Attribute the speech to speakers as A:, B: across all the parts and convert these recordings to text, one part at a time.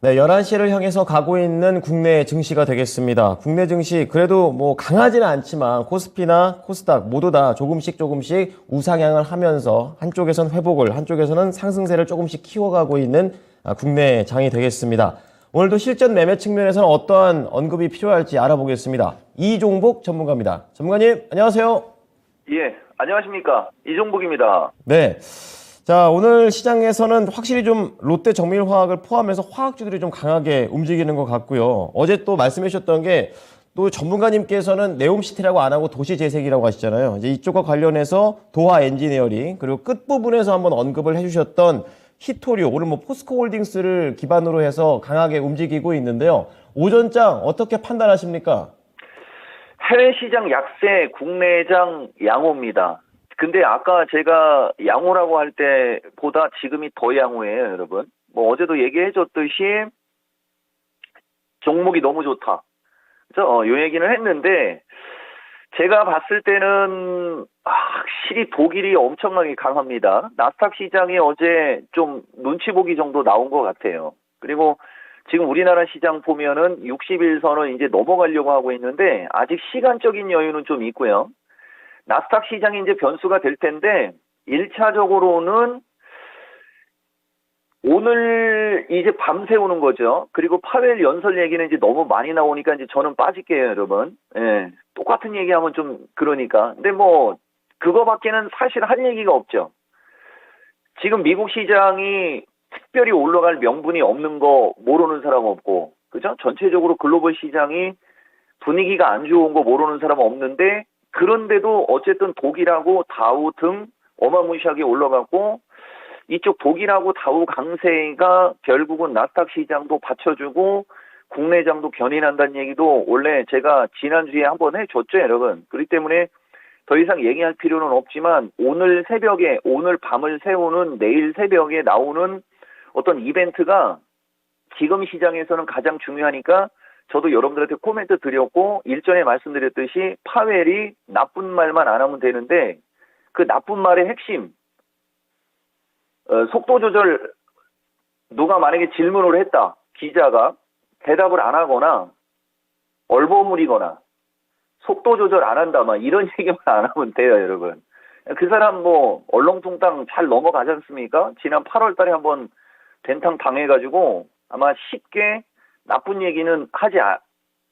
A: 네, 11시를 향해서 가고 있는 국내 증시가 되겠습니다. 국내 증시, 그래도 뭐 강하지는 않지만 코스피나 코스닥 모두 다 조금씩 우상향을 하면서 한쪽에선 회복을, 한쪽에서는 상승세를 조금씩 키워가고 있는 국내 장이 되겠습니다. 오늘도 실전 매매 측면에서는 어떠한 언급이 필요할지 알아보겠습니다. 이종복 전문가입니다. 전문가님, 안녕하세요.
B: 예, 안녕하십니까. 이종복입니다.
A: 네. 자, 오늘 시장에서는 확실히 좀 롯데 정밀화학을 포함해서 화학주들이 좀 강하게 움직이는 것 같고요. 어제 또 말씀해 주셨던 게 또 전문가님께서는 네옴시티라고 안 하고 도시재생이라고 하시잖아요. 이제 이쪽과 관련해서 도화 엔지니어링 그리고 끝부분에서 한번 언급을 해주셨던 히토류, 오늘 뭐 포스코홀딩스를 기반으로 해서 강하게 움직이고 있는데요. 오전장 어떻게 판단하십니까?
B: 해외 시장 약세, 국내장 양호입니다. 근데 아까 제가 양호라고 할 때보다 지금이 더 양호해요, 여러분. 뭐 어제도 얘기해 줬듯이 종목이 너무 좋다. 그래서 요 얘기는 했는데 제가 봤을 때는 확실히 독일이 엄청나게 강합니다. 나스닥 시장이 어제 좀 눈치 보기 정도 나온 것 같아요. 그리고 지금 우리나라 시장 보면은 60일선을 이제 넘어가려고 하고 있는데 아직 시간적인 여유는 좀 있고요. 나스닥 시장이 이제 변수가 될 텐데 1차적으로는 오늘 이제 밤새우는 거죠. 그리고 파웰 연설 얘기는 이제 너무 많이 나오니까 이제 저는 빠질게요, 여러분. 예. 똑같은 얘기하면 좀 그러니까. 근데 뭐 그거밖에는 사실 할 얘기가 없죠. 지금 미국 시장이 특별히 올라갈 명분이 없는 거 모르는 사람 없고, 그죠? 전체적으로 글로벌 시장이 분위기가 안 좋은 거 모르는 사람 없는데, 그런데도 어쨌든 독일하고 다우 등 어마무시하게 올라가고, 이쪽 독일하고 다우 강세가 결국은 나스닥 시장도 받쳐주고, 국내장도 견인한다는 얘기도 원래 제가 지난주에 한번 해줬죠, 여러분. 그렇기 때문에 더 이상 얘기할 필요는 없지만 오늘 새벽에, 오늘 밤을 새우는 내일 새벽에 나오는 어떤 이벤트가 지금 시장에서는 가장 중요하니까 저도 여러분들한테 코멘트 드렸고 일전에 말씀드렸듯이 파웰이 나쁜 말만 안 하면 되는데 그 나쁜 말의 핵심, 속도 조절, 누가 만약에 질문을 했다. 기자가 대답을 안 하거나 얼버무리거나 속도 조절 안 한다, 막 이런 얘기만 안 하면 돼요, 여러분. 그 사람 뭐 얼렁뚱땅 잘 넘어가지 않습니까? 지난 8월 달에 한번 된탕 당해가지고 아마 쉽게 나쁜 얘기는 하지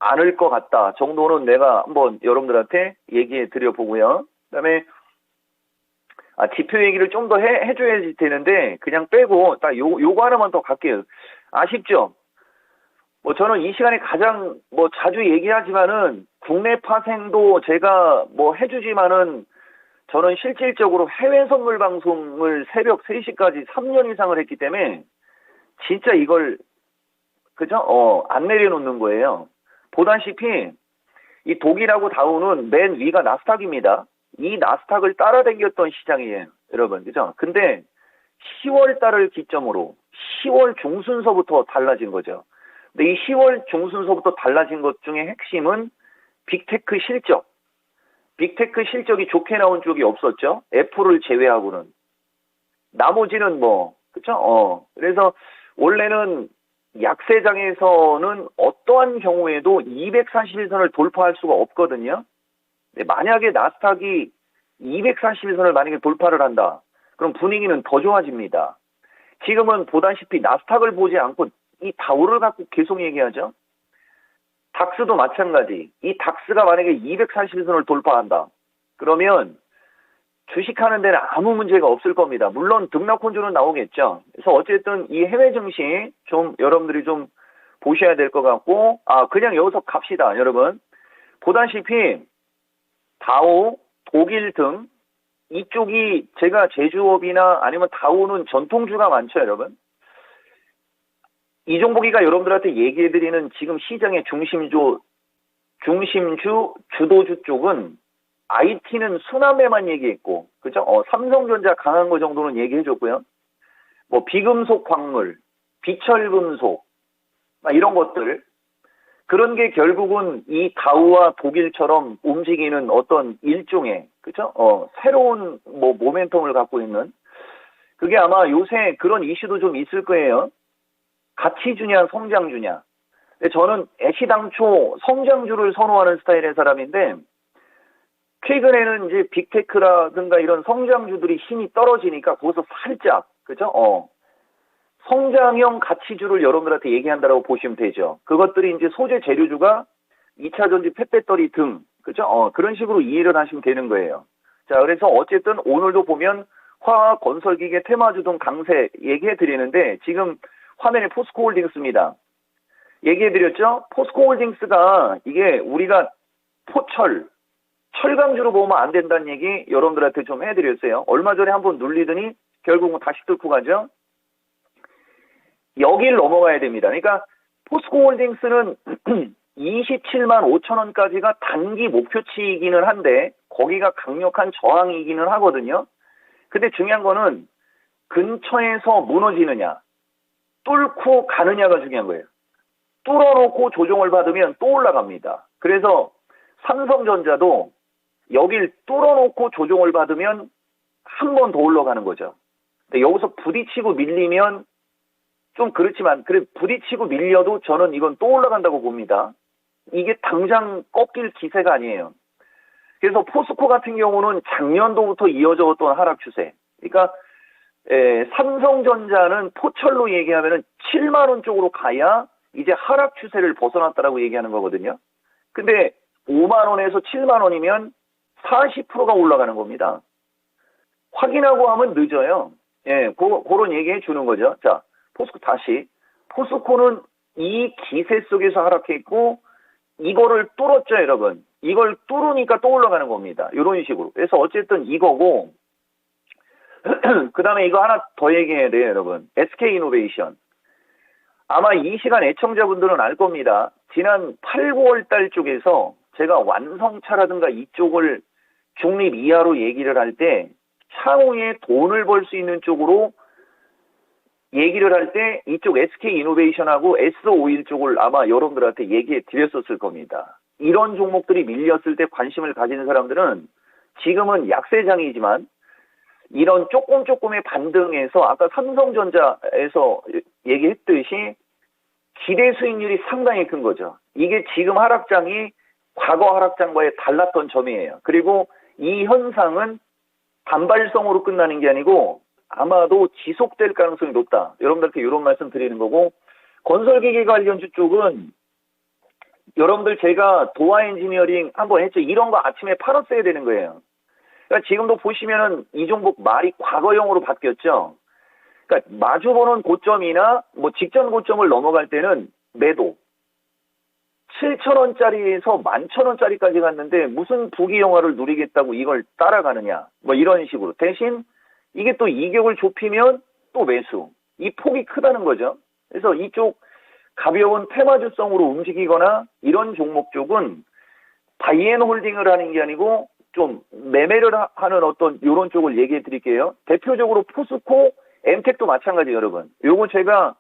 B: 않을 것 같다 정도는 내가 한번 여러분들한테 얘기해 드려보고요. 그다음에 지표 얘기를 좀 더 해줘야지 되는데 그냥 빼고 딱 요거 하나만 더 갈게요. 아쉽죠? 뭐 저는 이 시간에 가장 뭐 자주 얘기하지만은 국내 파생도 제가 뭐 해주지만은 저는 실질적으로 해외 선물 방송을 새벽 3시까지 3년 이상을 했기 때문에 진짜 이걸 그죠? 안 내려놓는 거예요. 보다시피 이 독일하고 다우는 맨 위가 나스닥입니다. 이 나스닥을 따라다녔던 시장이에요, 여러분. 그죠? 근데 10월 달을 기점으로 10월 중순서부터 달라진 거죠. 근데 이 10월 중순서부터 달라진 것 중에 핵심은 빅테크 실적. 빅테크 실적이 좋게 나온 쪽이 없었죠. 애플을 제외하고는. 나머지는 뭐, 그쵸? 그래서 원래는 약세장에서는 어떠한 경우에도 241선을 돌파할 수가 없거든요. 만약에 나스닥이 241선을 만약에 돌파를 한다. 그럼 분위기는 더 좋아집니다. 지금은 보다시피 나스닥을 보지 않고 이 다우를 갖고 계속 얘기하죠. 닥스도 마찬가지. 이 닥스가 만약에 241선을 돌파한다. 그러면 주식하는 데는 아무 문제가 없을 겁니다. 물론 등락혼주는 나오겠죠. 그래서 어쨌든 이 해외 증시 좀 여러분들이 좀 보셔야 될 것 같고, 그냥 여기서 갑시다, 여러분. 보다시피 다우, 독일 등 이쪽이 제가 제조업이나 아니면 다우는 전통주가 많죠, 여러분. 이종복이가 여러분들한테 얘기해드리는 지금 시장의 중심주, 주도주 쪽은 IT는 수남에만 얘기했고, 그죠? 삼성전자 강한 거 정도는 얘기해줬고요. 뭐, 비금속 광물, 비철금속, 이런 것들. 그런 게 결국은 이 다우와 독일처럼 움직이는 어떤 일종의, 그죠? 새로운 뭐, 모멘텀을 갖고 있는. 그게 아마 요새 그런 이슈도 좀 있을 거예요. 가치주냐 성장주냐. 근데 저는 애시당초 성장주를 선호하는 스타일의 사람인데 최근에는 이제 빅테크라든가 이런 성장주들이 힘이 떨어지니까 거기서 살짝 그죠? 성장형 가치주를 여러분들한테 얘기한다라고 보시면 되죠. 그것들이 이제 소재 재료주가 2차 전지 펫배터리 등 그죠? 그런 식으로 이해를 하시면 되는 거예요. 자, 그래서 어쨌든 오늘도 보면 화학, 건설기계, 테마주 등 강세 얘기해 드리는데 지금 화면에 포스코홀딩스입니다. 얘기해 드렸죠? 포스코홀딩스가 이게 우리가 철강주로 보면 안 된다는 얘기 여러분들한테 좀 해드렸어요. 얼마 전에 한번 눌리더니 결국은 다시 뚫고 가죠. 여길 넘어가야 됩니다. 그러니까 포스코홀딩스는 27만 5천 원까지가 단기 목표치이기는 한데 거기가 강력한 저항이기는 하거든요. 근데 중요한 거는 근처에서 무너지느냐 뚫고 가느냐가 중요한 거예요. 뚫어놓고 조정을 받으면 또 올라갑니다. 그래서 삼성전자도 여길 뚫어놓고 조정을 받으면 한 번 더 올라가는 거죠. 근데 여기서 부딪히고 밀리면 좀 그렇지만 그래 부딪히고 밀려도 저는 이건 또 올라간다고 봅니다. 이게 당장 꺾일 기세가 아니에요. 그래서 포스코 같은 경우는 작년도부터 이어져 왔던 하락 추세. 그러니까 삼성전자는 포철로 얘기하면은 7만 원 쪽으로 가야 이제 하락 추세를 벗어났다라고 얘기하는 거거든요. 근데 5만 원에서 7만 원이면 40%가 올라가는 겁니다. 확인하고 하면 늦어요. 예, 그런 얘기해 주는 거죠. 자, 포스코 다시. 포스코는 이 기세 속에서 하락해 있고 이거를 뚫었죠, 여러분. 이걸 뚫으니까 또 올라가는 겁니다. 이런 식으로. 그래서 어쨌든 이거고 그 다음에 이거 하나 더 얘기해야 돼요, 여러분. SK이노베이션. 아마 이 시간 애청자분들은 알 겁니다. 지난 8, 9월 달 쪽에서 제가 완성차라든가 이쪽을 중립 이하로 얘기를 할 때 차후에 돈을 벌 수 있는 쪽으로 얘기를 할 때 이쪽 SK이노베이션하고 S51 쪽을 아마 여러분들한테 얘기해 드렸었을 겁니다. 이런 종목들이 밀렸을 때 관심을 가지는 사람들은 지금은 약세장이지만 이런 조금의 반등에서 아까 삼성전자에서 얘기했듯이 기대 수익률이 상당히 큰 거죠. 이게 지금 하락장이 과거 하락장과의 달랐던 점이에요. 그리고 이 현상은 단발성으로 끝나는 게 아니고 아마도 지속될 가능성이 높다. 여러분들께 이런 말씀 드리는 거고 건설기계 관련주 쪽은 여러분들 제가 도화 엔지니어링 한번 했죠. 이런 거 아침에 팔았어야 되는 거예요. 그러니까 지금도 보시면은 이 종목 말이 과거형으로 바뀌었죠. 그러니까 마주보는 고점이나 뭐 직전 고점을 넘어갈 때는 매도. 7,000원짜리에서 11,000원짜리까지 갔는데 무슨 부귀영화를 누리겠다고 이걸 따라가느냐. 뭐 이런 식으로. 대신 이게 또 이격을 좁히면 또 매수. 이 폭이 크다는 거죠. 그래서 이쪽 가벼운 테마주성으로 움직이거나 이런 종목 쪽은 바이앤홀딩을 하는 게 아니고 좀 매매를 하는 어떤 이런 쪽을 얘기해 드릴게요. 대표적으로 포스코, 엠텍도 마찬가지 여러분. 요거 제가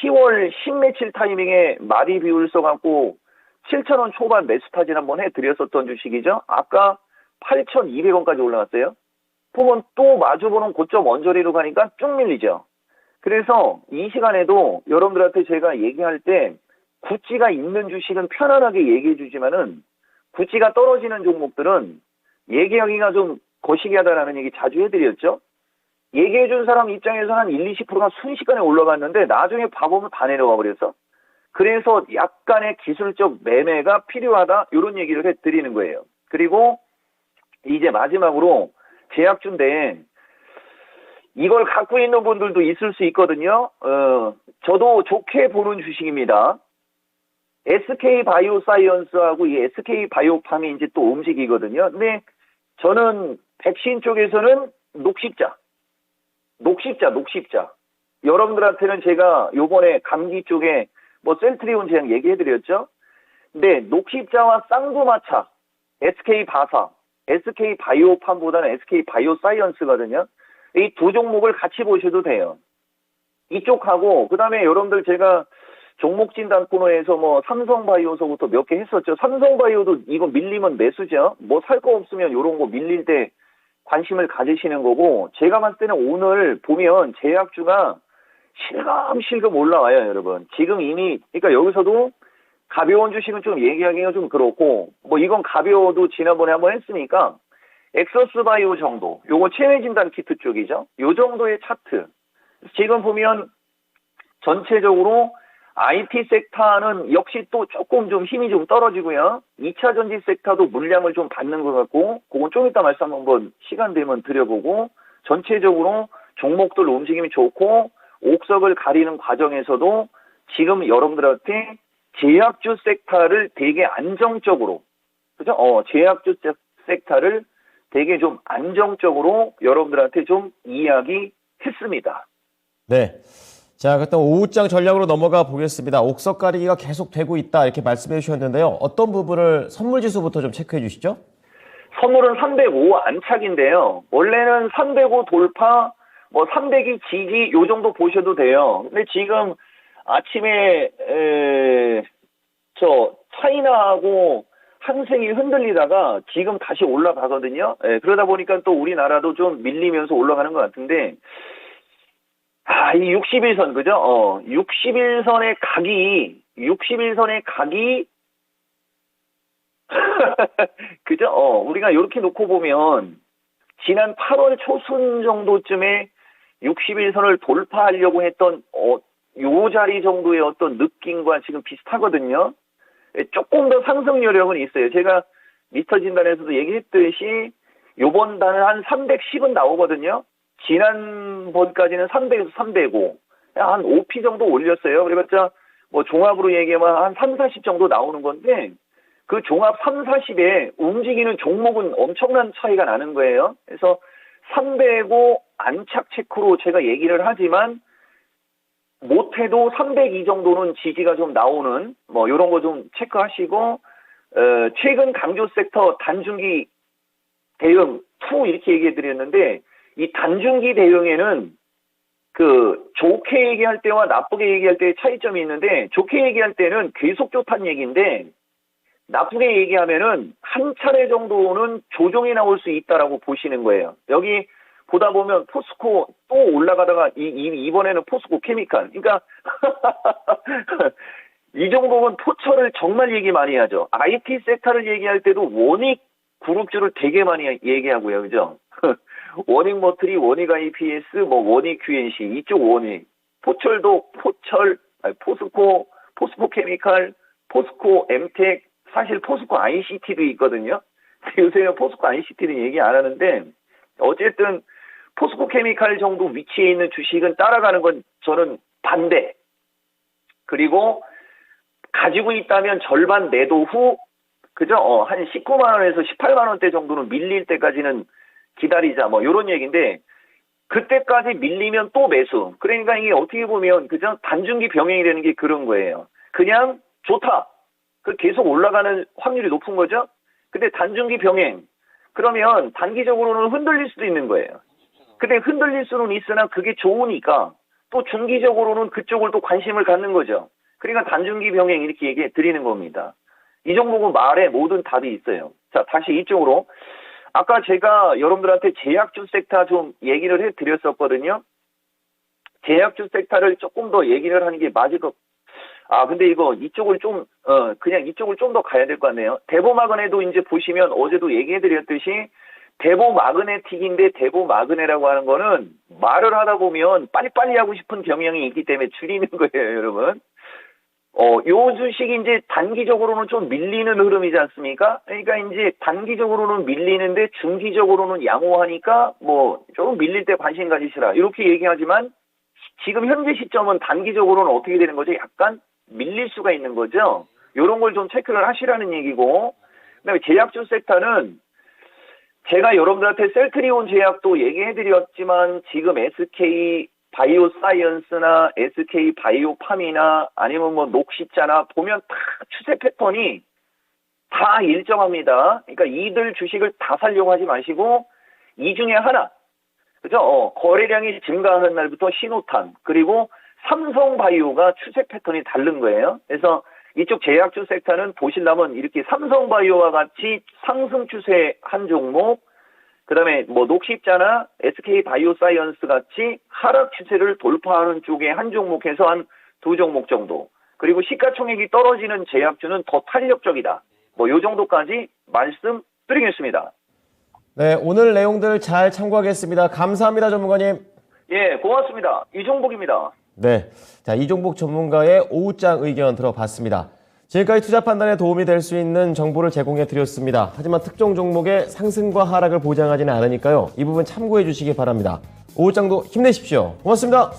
B: 10월 10매칠 타이밍에 마리 비율 써갖고 7,000원 초반 매수 타진 한번 해드렸었던 주식이죠. 아까 8,200원까지 올라갔어요. 보면 또 마주보는 고점 원저리로 가니까 쭉 밀리죠. 그래서 이 시간에도 여러분들한테 제가 얘기할 때 구찌가 있는 주식은 편안하게 얘기해 주지만은 구찌가 떨어지는 종목들은 얘기하기가 좀 거시기하다라는 얘기 자주 해드렸죠. 얘기해 준 사람 입장에서 한 1, 20%가 순식간에 올라갔는데 나중에 봐보면 다 내려와 버렸어. 그래서 약간의 기술적 매매가 필요하다 이런 얘기를 해드리는 거예요. 그리고 이제 마지막으로 제약주인데 이걸 갖고 있는 분들도 있을 수 있거든요. 저도 좋게 보는 주식입니다. SK바이오사이언스하고 이 SK바이오팜이 이제 또 움직이거든요. 근데 저는 백신 쪽에서는 녹십자. 여러분들한테는 제가 요번에 감기 쪽에 뭐 셀트리온 제약 얘기해드렸죠. 근데 녹십자와 쌍두마차, SK바사, SK바이오팜보다는 SK바이오사이언스거든요. 이 두 종목을 같이 보셔도 돼요. 이쪽하고 그다음에 여러분들 제가 종목 진단 코너에서 뭐 삼성바이오서부터 몇 개 했었죠. 삼성바이오도 이거 밀리면 매수죠. 뭐 살 거 없으면 이런 거 밀릴 때 관심을 가지시는 거고 제가 봤을 때는 오늘 보면 제약주가 실감실감 올라와요, 여러분. 지금 이미, 그러니까 여기서도 가벼운 주식은 좀 얘기하기가 좀 그렇고, 뭐 이건 가벼워도 지난번에 한번 했으니까, 엑서스 바이오 정도, 요거 체외 진단 키트 쪽이죠. 요 정도의 차트. 지금 보면 전체적으로 IT 섹터는 역시 또 조금 좀 힘이 좀 떨어지고요. 2차 전지 섹터도 물량을 좀 받는 것 같고, 그건 좀 이따 말씀 한번 시간 되면 드려보고, 전체적으로 종목들 움직임이 좋고, 옥석을 가리는 과정에서도 지금 여러분들한테 제약주 섹터를 되게 안정적으로, 그죠? 제약주 섹터를 되게 좀 안정적으로 여러분들한테 좀 이야기했습니다.
A: 네. 자, 그렇다면 오후장 전략으로 넘어가 보겠습니다. 옥석 가리기가 계속 되고 있다 이렇게 말씀해 주셨는데요. 어떤 부분을 선물 지수부터 좀 체크해 주시죠?
B: 선물은 305 안착인데요. 원래는 305 돌파, 뭐 300이 지지 요 정도 보셔도 돼요. 근데 지금 아침에 차이나하고 항생이 흔들리다가 지금 다시 올라가거든요. 그러다 보니까 또 우리나라도 좀 밀리면서 올라가는 것 같은데, 이 61선, 그죠? 61선의 각이, 그죠? 우리가 이렇게 놓고 보면, 지난 8월 초순 정도쯤에 61선을 돌파하려고 했던, 요 자리 정도의 어떤 느낌과 지금 비슷하거든요. 조금 더 상승 여력은 있어요. 제가 미스터 진단에서도 얘기했듯이, 요번 단은 한 310은 나오거든요. 지난번까지는 300에서 305, 한 5p 정도 올렸어요. 그래봤자 뭐 종합으로 얘기하면 한 3, 40 정도 나오는 건데, 그 종합 3, 40에 움직이는 종목은 엄청난 차이가 나는 거예요. 그래서 305 안착 체크로 제가 얘기를 하지만, 못해도 302 정도는 지지가 좀 나오는, 뭐 이런 거 좀 체크하시고, 최근 강조 섹터 단중기 대응 2 이렇게 얘기해 드렸는데, 이 단중기 대응에는 그 좋게 얘기할 때와 나쁘게 얘기할 때의 차이점이 있는데, 좋게 얘기할 때는 계속 좋다는 얘기인데, 나쁘게 얘기하면은 한 차례 정도는 조정이 나올 수 있다라고 보시는 거예요. 여기 보다 보면 포스코 또 올라가다가 이번에는 포스코 케미칼. 그러니까 이 종목은 포철을 정말 얘기 많이 하죠. IT 섹터를 얘기할 때도 원익 그룹주를 되게 많이 얘기하고요. 그죠? 원익 머트리, 원익 IPS, 뭐 원익 QNC 이쪽 원익. 포철도 포스코 케미칼, 포스코 엠텍, 사실 포스코 ICT도 있거든요. 요새 포스코 ICT는 얘기 안 하는데, 어쨌든 포스코 케미칼 정도 위치에 있는 주식은 따라가는 건 저는 반대. 그리고 가지고 있다면 절반 내도 후, 그죠? 한 19만 원에서 18만 원대 정도는 밀릴 때까지는 기다리자, 뭐 요런 얘기인데, 그때까지 밀리면 또 매수. 그러니까 이게 어떻게 보면 그죠? 단중기 병행이 되는 게 그런 거예요. 그냥 좋다. 그 계속 올라가는 확률이 높은 거죠. 근데 단중기 병행. 그러면 단기적으로는 흔들릴 수도 있는 거예요. 근데 흔들릴 수는 있으나 그게 좋으니까 또 중기적으로는 그쪽을 또 관심을 갖는 거죠. 그러니까 단중기 병행 이렇게 얘기해 드리는 겁니다. 이 종목은 말에 모든 답이 있어요. 자, 다시 이쪽으로. 아까 제가 여러분들한테 제약주 섹터 좀 얘기를 해 드렸었거든요. 제약주 섹터를 조금 더 얘기를 하는 게 맞을 것. 근데 이쪽을 좀, 그냥 이쪽을 좀 더 가야 될 것 같네요. 대보마그네도 이제 보시면 어제도 얘기해 드렸듯이 대보마그네틱인데 대보마그네라고 하는 거는 말을 하다 보면 빨리빨리 하고 싶은 경향이 있기 때문에 줄이는 거예요, 여러분. 요 주식이 이제 단기적으로는 좀 밀리는 흐름이지 않습니까? 그러니까 이제 단기적으로는 밀리는데 중기적으로는 양호하니까 뭐 조금 밀릴 때 관심 가지시라. 이렇게 얘기하지만 지금 현재 시점은 단기적으로는 어떻게 되는 거죠? 약간 밀릴 수가 있는 거죠. 이런 걸 좀 체크를 하시라는 얘기고, 그다음에 제약주 섹터는 제가 여러분들한테 셀트리온 제약도 얘기해드렸지만 지금 SK 바이오사이언스나 SK 바이오팜이나 아니면 뭐 녹시자나 보면 다 추세 패턴이 다 일정합니다. 그러니까 이들 주식을 다 살려고 하지 마시고 이 중에 하나, 그죠? 거래량이 증가하는 날부터 신호탄, 그리고 삼성바이오가 추세 패턴이 다른 거예요. 그래서 이쪽 제약주 섹터는 보시려면 이렇게 삼성바이오와 같이 상승 추세 한 종목, 그다음에 뭐 녹십자나 SK 바이오사이언스 같이 하락 추세를 돌파하는 쪽에 한 종목에서 한 두 종목 정도. 그리고 시가총액이 떨어지는 제약주는 더 탄력적이다. 뭐 요 정도까지 말씀드리겠습니다.
A: 네, 오늘 내용들 잘 참고하겠습니다. 감사합니다, 전문가님.
B: 예, 고맙습니다. 이종복입니다.
A: 네, 자, 이종복 전문가의 오후장 의견 들어봤습니다. 지금까지 투자 판단에 도움이 될 수 있는 정보를 제공해 드렸습니다. 하지만 특정 종목의 상승과 하락을 보장하지는 않으니까요. 이 부분 참고해 주시기 바랍니다. 오후장도 힘내십시오. 고맙습니다.